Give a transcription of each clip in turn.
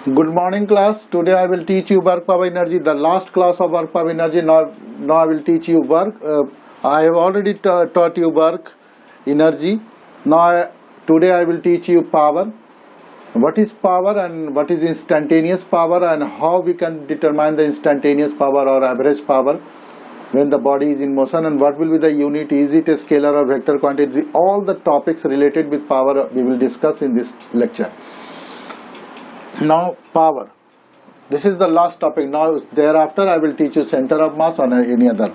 Good morning class. Today I will teach you work power energy. The last class of work power energy. Now I will teach you work. I have already taught you work energy. Today I will teach you power. What is power and what is instantaneous power and how we can determine the instantaneous power or average power when the body is in motion, and what will be the unit. Is it a scalar or vector quantity? All the topics related with power we will discuss in this lecture. Now power, this is the last topic. Now thereafter I will teach you center of mass or any other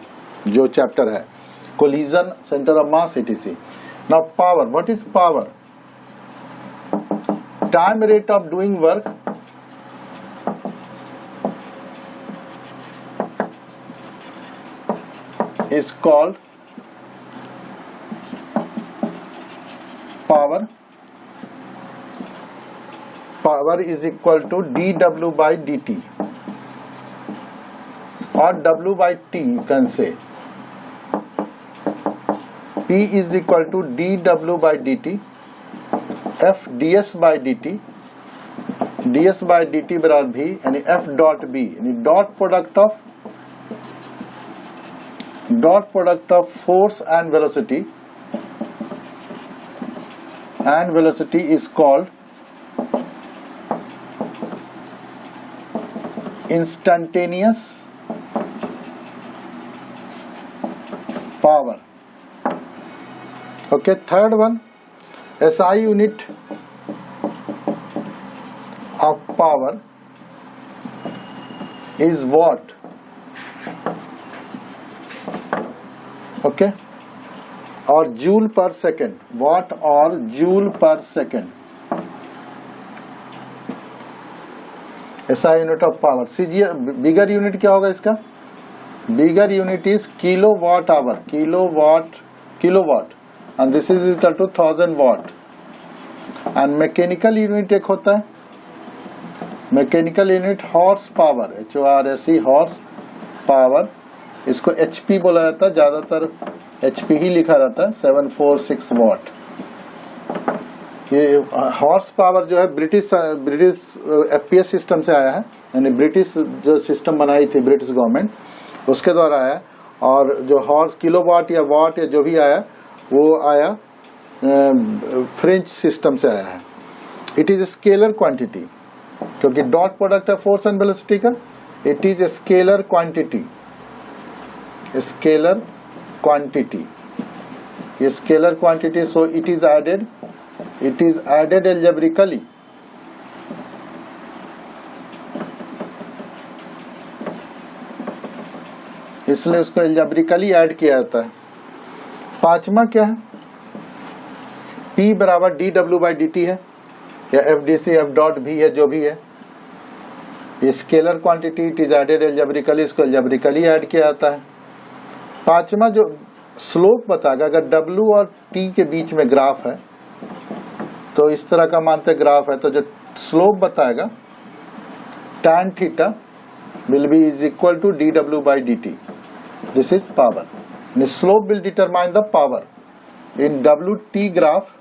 जो chapter है, collision, center of mass, etc. Now power, what is power? Time rate of doing work is called power. Power is equal to dW by dt or W by T, you can say. P is equal to dW by dt, F ds by dt, ds by dt बराबर भी यानी F dot B यानी dot product of force and velocity is called instantaneous power. Okay, third one, SI unit of power is watt. Okay, or joule per second, watt or joule per second. SI unit of power. Bigger unit क्या होगा इसका? Bigger unit is kilowatt hour, kilowatt, and this is equal to 1000 watt. And mechanical unit एक होता है, mechanical unit horse power, HORSE horse power. इसको HP बोला जाता है, ज्यादातर HP ही लिखा रहता है, 746 watt. ये हॉर्स पावर जो है ब्रिटिश FPS सिस्टम से आया है, यानी ब्रिटिश जो सिस्टम बनाई थी ब्रिटिश गवर्नमेंट उसके द्वारा आया. और जो हॉर्स किलोवाट या वाट या जो भी आया वो आया फ्रेंच सिस्टम से आया है. इट इज स्केलर क्वांटिटी, क्योंकि डॉट प्रोडक्ट है फोर्स एंड वेलोसिटी का. It is scalar quantity, scalar quantity, ये scalar quantity. So it is added algebraically. इसलिए उसको algebraically ऐड किया जाता है. पांचवा क्या है? P बराबर dW by dt है या FDC F डॉट भी है, जो भी है. ये scalar quantity, it is added algebraically, इसको algebraically ऐड किया जाता है. पांचवा जो स्लोप बताएगा, अगर W और T के बीच में ग्राफ है तो इस तरह का मानते ग्राफ है, तो जो स्लोप बताएगा tan theta will be is equal to dW by dt. This is power. The slope will determine the power. In WT graph,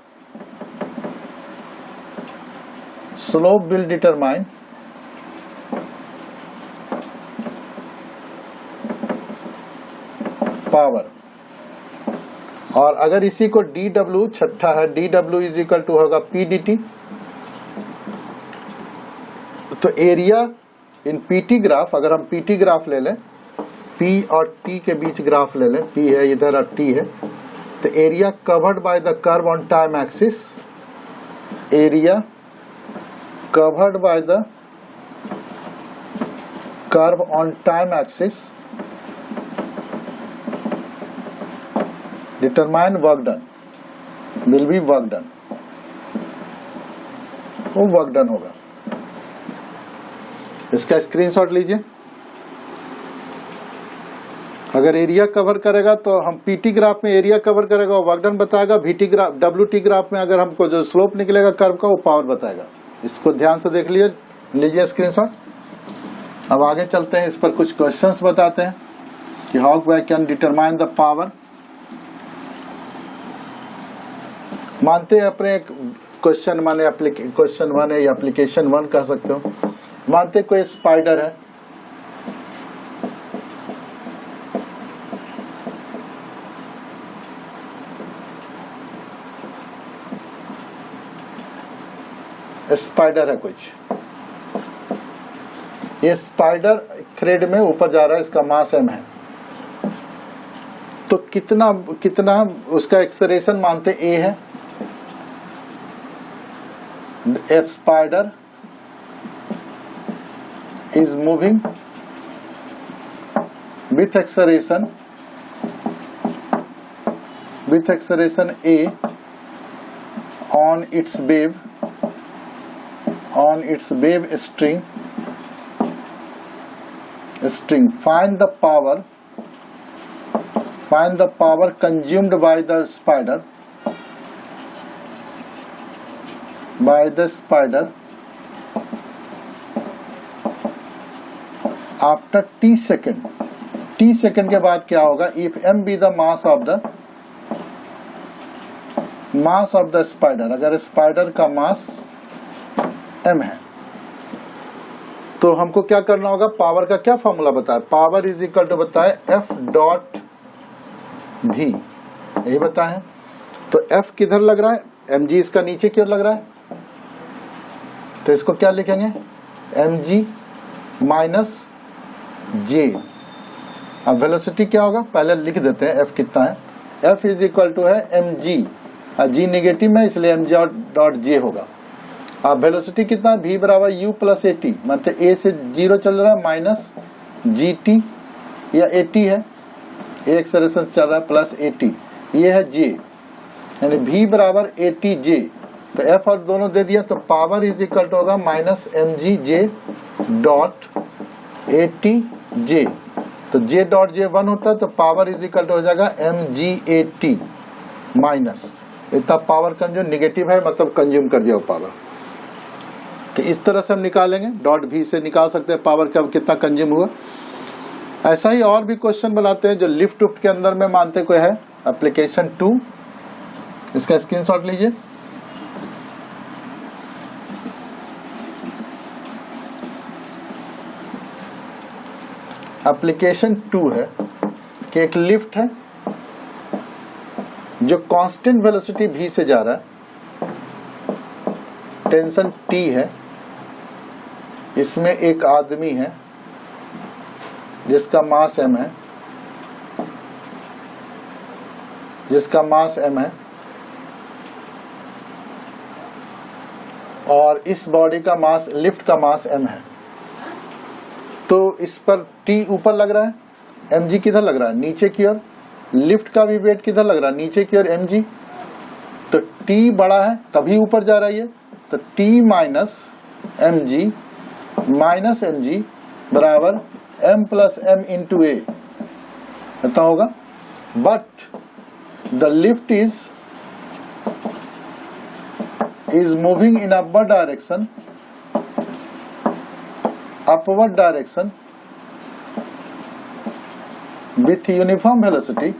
slope will determine power. और अगर इसी को dW छठा है, dW इज इक्वल टू होगा P dt. तो area in PT graph, अगर हम PT ग्राफ ले लें, P और T के बीच ग्राफ ले लें, P है इधर और T है, तो area covered by the curve on time axis, area covered by the curve on time axis determine work done, will be work done. वो वर्क डन होगा. इसका स्क्रीनशॉट लीजिए. अगर एरिया कवर करेगा तो हम पीटी ग्राफ में एरिया कवर करेगा वो वर्क डन बताएगा. VT ग्राफ, WT ग्राफ में अगर हमको जो स्लोप निकलेगा कर्व का वो पावर बताएगा. इसको ध्यान से देख लीजिए स्क्रीनशॉट. अब आगे चलते हैं, इस पर कुछ क्वेश्चंस बताते हैं कि how we can determine the power. मानते हैं अपने क्वेश्चन माने क्वेश्चन 1 है या एप्लीकेशन 1 कह सकते हो. मानते कोई स्पाइडर है, स्पाइडर है कुछ, ये स्पाइडर थ्रेड में ऊपर जा रहा है, इसका मास m है, तो कितना कितना उसका एक्सेलरेशन मानते a है। A spider is moving with acceleration a on its wave string. Find the power consumed by the spider after t second के बाद क्या होगा। if m be the mass of the spider, अगर spider का मास m है तो हमको क्या करना होगा, पावर का क्या फॉर्मूला बताया, पावर इज इक्वल टू बताए f डॉट v, यही बताए। तो f किधर लग रहा है, mg इसका नीचे की ओर लग रहा है, तो इसको क्या लिखेंगे, mg माइनस j। अब वेलोसिटी क्या होगा, पहले लिख देते हैं f कितना है, f इज इक्वल टू है mg, g नेगेटिव में इसलिए mg डॉट j होगा। अब वेलोसिटी कितना है, v बराबर u प्लस at, मतलब a से 0 चल रहा है माइनस gt या at है, a एक्सेलरेशन चल रहा है प्लस at, ये है j, यानी v बराबर atj। तो f और दोनों दे दिया, तो पावर इज इक्वल टू होगा minus mg j dot atj। तो j डॉट j 1 होता है, तो पावर इज इक्वल टू हो जाएगा mg at माइनस इतना पावर कंज्यूम, निगेटिव है मतलब कंज्यूम कर दिया पावर। तो इस तरह से हम निकालेंगे, डॉट v से निकाल सकते हैं पावर का कितना कंज्यूम हुआ। ऐसा ही और भी क्वेश्चन बनाते हैं जो लिफ्ट उफ्ट के अंदर में मानते कोई है। एप्लीकेशन 2, इसका स्क्रीनशॉट लीजिए। एप्लीकेशन 2 है कि एक लिफ्ट है जो कांस्टेंट वेलोसिटी v से जा रहा है, टेंशन T है, इसमें एक आदमी है जिसका मास m है, और इस बॉडी का मास, लिफ्ट का मास m है। तो इस पर T ऊपर लग रहा है, mg किधर लग रहा है, नीचे की ओर। लिफ्ट का भी वेट किधर लग रहा है, नीचे की ओर mg। तो T बड़ा है तभी ऊपर जा रहा है ये, तो T माइनस mg बराबर m plus m into a ऐसा होगा। But the lift is moving in upward direction with uniform velocity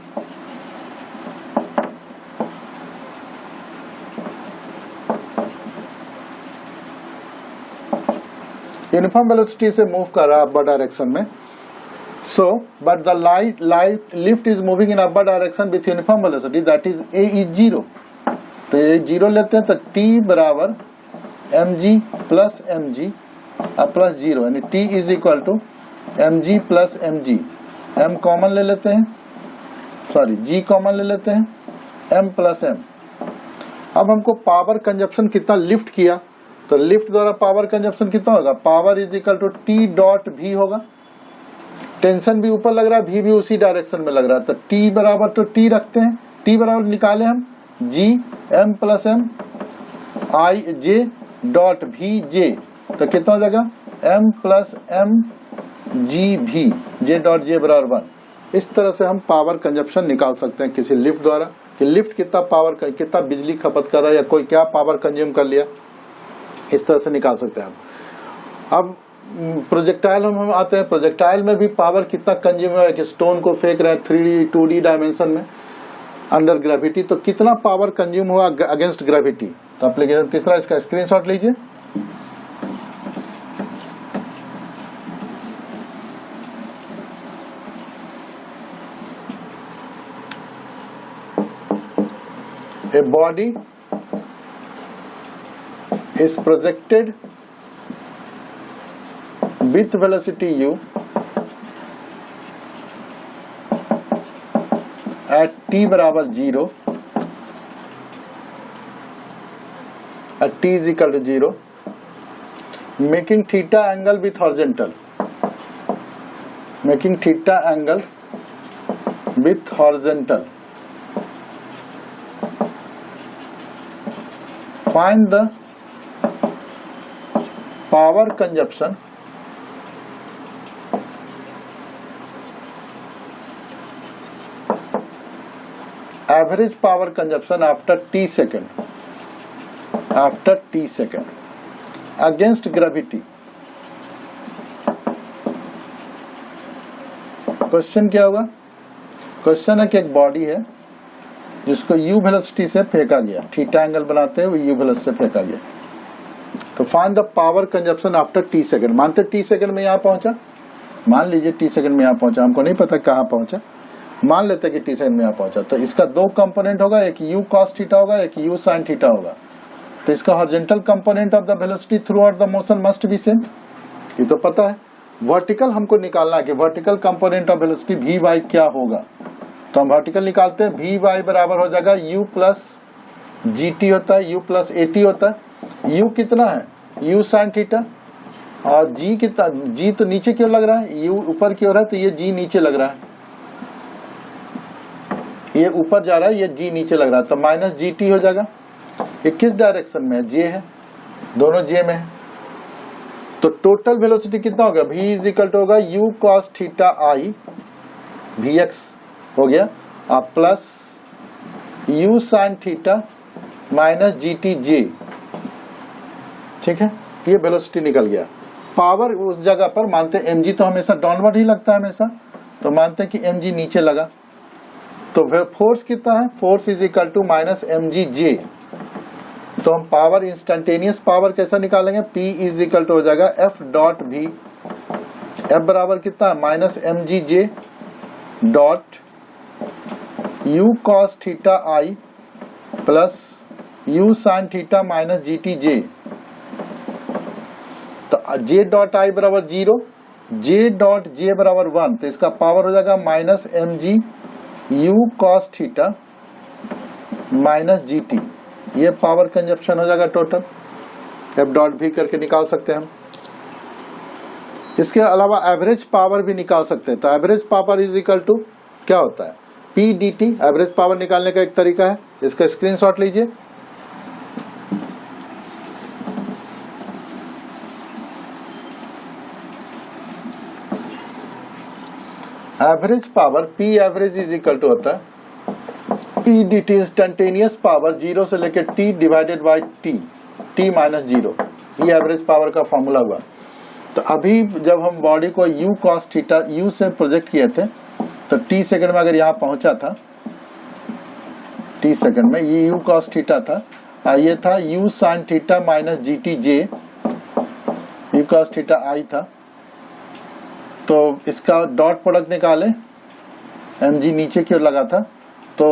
से मूव कर रहा है अपवर्ड डायरेक्शन में। So but the lift is moving in upward direction with uniform velocity, that is a is 0। तो ये 0 लेते हैं, तो t बराबर mg प्लस mg प्लस 0, यानी t is equal to mg plus mg। m common ले लेते हैं, सॉरी g कॉमन ले लेते हैं, m प्लस m। अब हमको पावर कंजप्शन कितना लिफ्ट किया, तो लिफ्ट द्वारा पावर कंजप्शन कितना होगा, power is equal to t dot v होगा। टेंशन भी ऊपर लग रहा है, v भी उसी डायरेक्शन में लग रहा है, तो t बराबर तो t रखते हैं, t बराबर निकाले हम g m plus m i j dot v j, तो कितना हो जाएगा m प्लस m जी भी जे डॉट जे बराबर 1। इस तरह से हम पावर कंजप्शन निकाल सकते हैं किसी लिफ्ट द्वारा, कि लिफ्ट कितना पावर, कितना बिजली खपत कर रहा है या कोई क्या पावर कंज्यूम कर लिया, इस तरह से निकाल सकते हैं हम। अब प्रोजेक्टाइल हम आते हैं, प्रोजेक्टाइल में भी पावर कितना कंज्यूम है, कि स्टोन को फेंक रहे हैं 3D 2D डायमेंशन में अंडर ग्रेविटी, तो कितना पावर कंज्यूम हुआ अगेंस्ट ग्रेविटी। तो एप्लीकेशन तीसरा, इसका स्क्रीनशॉट लीजिए। A body is projected with velocity u at t बराबर 0, at t is equal to 0, making theta angle with horizontal, making theta angle with horizontal. Find the power consumption average power consumption after t second, against gravity. Question क्या होगा? Question है कि एक body है जिसको u velocity से फेंका गया, थीटा एंगल बनाते हैं वो u वेलोसिटी से फेंका गया। तो find the power consumption after t second. मानते t सेकंड में यहाँ पहुंचा, मान लीजिए t सेकंड में यहाँ पहुंचा, हमको नहीं पता कहाँ पहुंचा, मान लेते कि t सेकंड में यहाँ पहुंचा। तो इसका दो कंपोनेंट होगा, एक u cos थीटा होगा, एक u sin थीटा होगा। तो इसका horizontal component of the velocity through out the motion must be same, ये तो पता है। वर्टिकल हमको निकालना है कि vertical component of velocity v by क्या होगा। तो हम वर्टिकल निकालते हैं, v बाई बराबर हो जाएगा u प्लस gt होता है, u प्लस at होता है। u कितना है? u sin थीटा, और g कितना? g तो नीचे क्यों लग रहा है, u ऊपर की ओर है तो ये g नीचे लग रहा है, ये ऊपर जा रहा है, ये g नीचे लग रहा है, तो माइनस gt हो जाएगा। ये किस डायरेक्शन में है? j है, दोनों j में है। तो टोटल वेलोसिटी कितना होगा? v इज इक्वल टू होगा u cos theta i vx हो गया, आप plus u sin theta minus gt ठीक है, ये वेलोसिटी निकल गया। पावर उस जगह पर मानते हैं mg तो हमेशा डाउनवर्ड ही लगता है हमेशा, तो मानते हैं कि mg नीचे लगा, तो फिर फोर्स कितना है? Force is equal to minus mgj। तो हम पावर, इंस्टेंटेनियस पावर कैसा निकालेंगे? P इज इक्वल टू हो जाएगा F डॉट V, F बराबर कितना? Minus mgj dot u cos theta i plus u sin theta minus gtj। तो j डॉट i बराबर 0, j डॉट j बराबर 1, तो इसका पावर हो जाएगा minus mg u cos theta minus gt। ये पावर कंजप्शन हो जाएगा टोटल, f डॉट भी करके निकाल सकते हैं हम। इसके अलावा एवरेज पावर भी निकाल सकते हैं। तो average power is equal to क्या होता है? P dt, एवरेज पावर निकालने का एक तरीका है, इसका स्क्रीनशॉट लीजिए। Average power P average is equal to होता है P dt इंस्टेंटेनियस पावर 0 से लेकर t divided by t minus 0, ये एवरेज पावर का फॉर्मूला हुआ। तो अभी जब हम बॉडी को u cos थीटा u से प्रोजेक्ट किए थे, तो t सेकंड में अगर यहाँ पहुंचा था, t सेकंड में ये u cos थीटा था, ये था u sin theta minus gtj, u cos theta i था। तो इसका डॉट प्रोडक्ट निकाले, mg नीचे की ओर लगा था, तो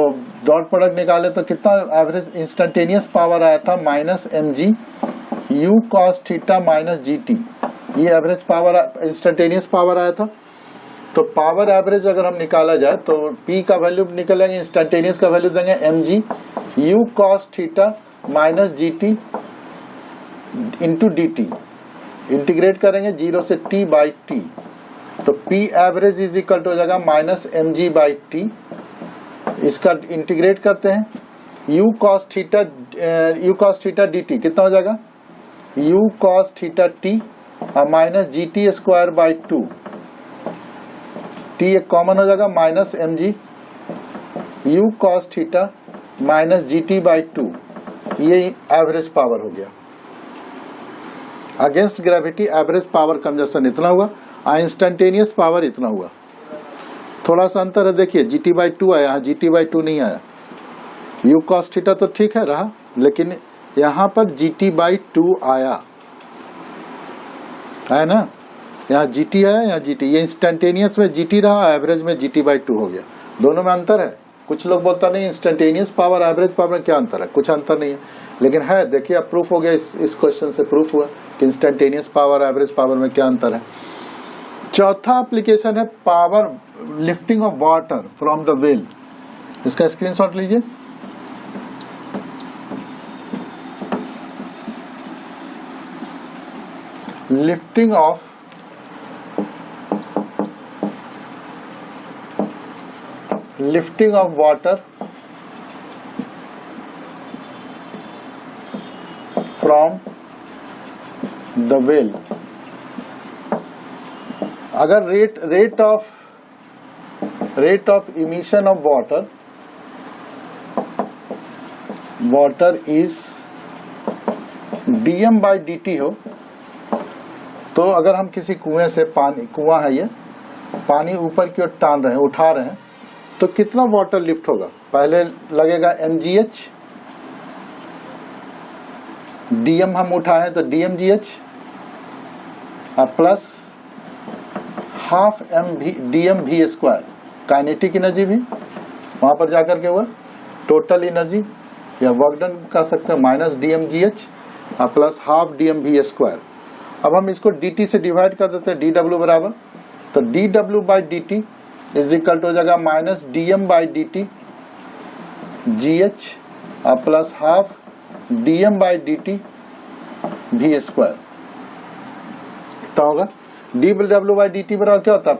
डॉट प्रोडक्ट निकाले तो कितना एवरेज इंस्टेंटेनियस पावर आया था? Minus mg u cos theta minus gt, ये एवरेज पावर, इंस्टेंटेनियस पावर आया था। तो पावर एवरेज अगर हम निकाला जाए तो P का वैल्यू निकलेंगे, इंस्टेंटेनियस का वैल्यू देंगे mg u cos theta minus gt into dt, integrate करेंगे 0 से t बाई t, तो P average is equal to हो जाएगा माइनस mg बाई t। इसका इंटीग्रेट करते हैं, u cos थीटा dt कितना हो जाएगा? u cos theta t minus gt square by 2, t एक कॉमन हो जाएगा, minus mg u cos theta minus gt by 2, ये एवरेज पावर हो गया। Against gravity average power consumption इतना हुआ, इंस्टेंटेनियस पावर इतना हुआ। थोड़ा सा अंतर है, देखिए gt बाई 2 आया, यहाँ gt बाई 2 नहीं आया। u cos थीटा तो ठीक है रहा, लेकिन यहाँ पर gt बाई 2 आया है ना, यहाँ gt है, यहाँ gt, ये इंस्टेंटेनियस में gt रहा, एवरेज में gt बाई 2 हो गया, दोनों में अंतर है। कुछ लोग बोलता नहीं इंस्टेंटेनियस पावर एवरेज पावर में क्या अंतर है, कुछ अंतर नहीं है, लेकिन है देखिए अब प्रूफ हो गया, इस क्वेश्चन से प्रूफ हुआ कि इंस्टेंटेनियस पावर एवरेज पावर में क्या अंतर है। चौथा एप्लीकेशन है power lifting of water from the well. इसका स्क्रीनशॉट लीजिए। Lifting of water from the well. अगर rate of emission of water is dm by dt हो, तो अगर हम किसी कुएं से कुआं है ये, पानी ऊपर की ओर टान रहे हैं, उठा रहे हैं, तो कितना वाटर लिफ्ट होगा? पहले लगेगा mgh, dm हम उठाए तो dmgh plus half dm v square, kinetic energy भी वहां पर जाकर के हुआ, टोटल एनर्जी या वर्क डन कह सकते हैं minus dmgh plus half dm v square. अब हम इसको dt से डिवाइड कर देते हैं, dw बराबर, तो dw by dt is equal to हो जाएगा minus dm by dt gh plus half dm by dt v square. कितना होगा? dw बाई dt बराबर क्या होता है?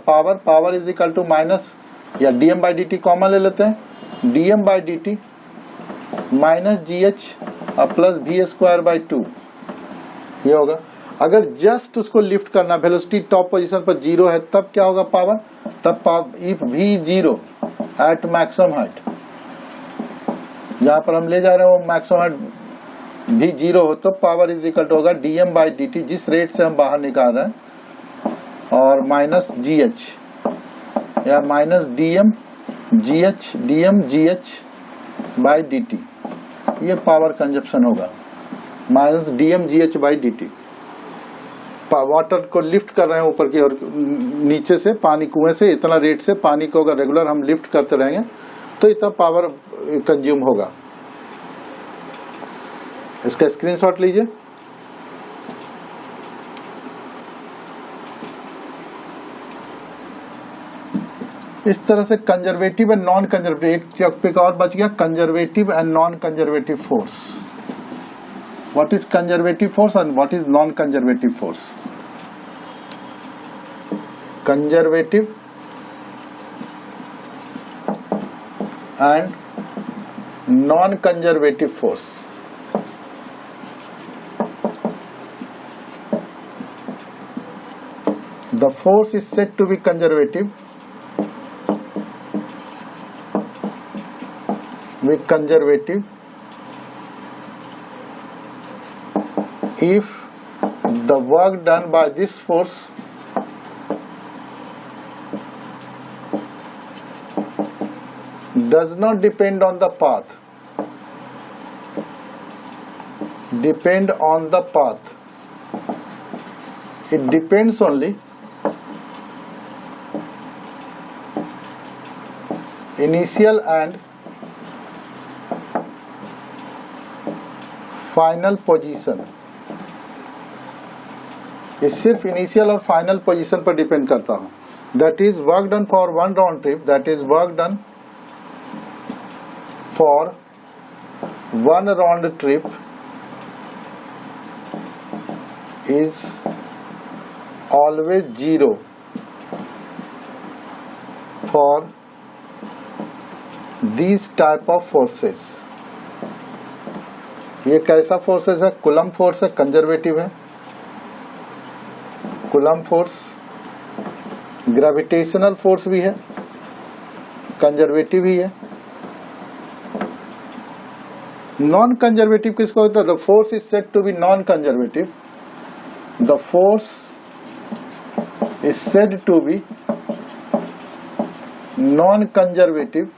Power is equal to minus, या dm बाई dt कॉमन ले लेते हैं, dm by dt minus gh plus v square by 2, ये होगा। अगर जस्ट उसको लिफ्ट करना, वेलोसिटी टॉप पोजीशन पर 0 है, तब क्या होगा पावर? तब if v 0 at maximum height, जहां पर हम ले जा रहे हैं वो मैक्सिमम हाइट v 0 हो, तो पावर इज इक्वल टू होगा dm बाई dt, जिस रेट से हम बाहर निकाल रहे हैं, और माइनस gh या minus dm gh by dt, ये पावर कंजप्शन होगा, minus dm gh by dt। Water को लिफ्ट कर रहे हैं ऊपर की और नीचे से, पानी कुएं से इतना रेट से पानी को अगर रेगुलर हम लिफ्ट करते रहेंगे तो इतना पावर कंज्यूम होगा। इसका स्क्रीनशॉट लीजिए। इस तरह से कंजर्वेटिव एंड नॉन कंजर्वेटिव, एक टॉपिक और बच गया, conservative and non conservative force. What is conservative force and what is non-conservative force? Conservative and non-conservative force. The force is said to be conservative if the work done by this force does not depend on the path, it depends only initial and final position. ये सिर्फ initial और final position पर depend करता हूं। That is work done for one round trip, that is work done for one round trip is always 0 for these type of forces। ये कैसा forces है? Coulomb force है, कंजर्वेटिव है। Coulomb force, gravitational force भी है, conservative ही है। Non conservative किसको होता है? The force is said to be non conservative. The force is said to be non-conservative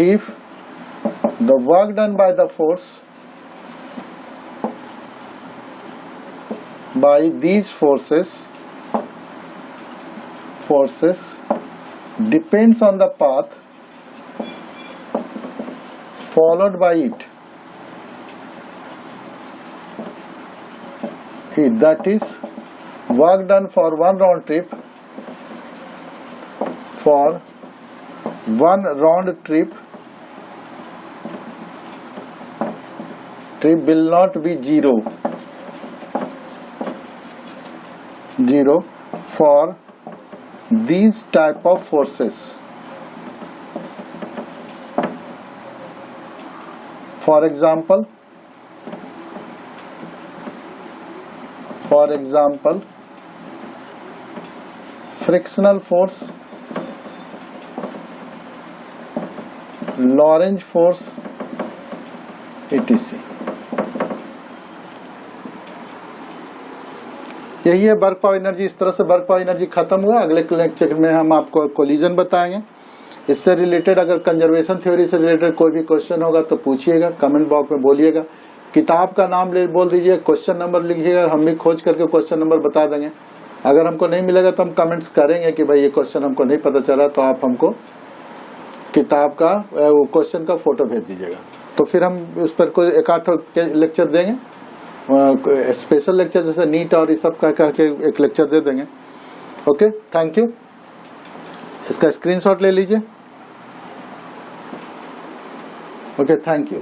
if the work done by the force, by these forces forces depends on the path followed by it. That is work done for one round trip. For one round trip will not be zero for these type of forces. For example, frictional force, Lorentz force, etc. यही है work power energy. इस तरह से work power energy खत्म हुआ। अगले lecture में हम आपको कोलिजन बताएंगे। इससे रिलेटेड अगर कंजर्वेशन थ्योरी से रिलेटेड कोई भी क्वेश्चन होगा तो पूछिएगा, कमेंट बॉक्स में बोलिएगा। किताब का नाम बोल दीजिए, क्वेश्चन नंबर लिखिएगा, हम भी खोज करके क्वेश्चन नंबर बता देंगे। अगर हमको नहीं मिलेगा तो हम कमेंट्स करेंगे कि भाई ये क्वेश्चन हमको नहीं पता चला, तो आप हमको किताब का क्वेश्चन का फोटो भेज दीजिएगा। तो फिर हम उस पर कोई एक आध लेक्चर देंगे, स्पेशल लेक्चर जैसे नीट और ये सब का एक लेक्चर दे देंगे। Okay, thank you. इसका स्क्रीनशॉट ले लीजिए। Okay, thank you.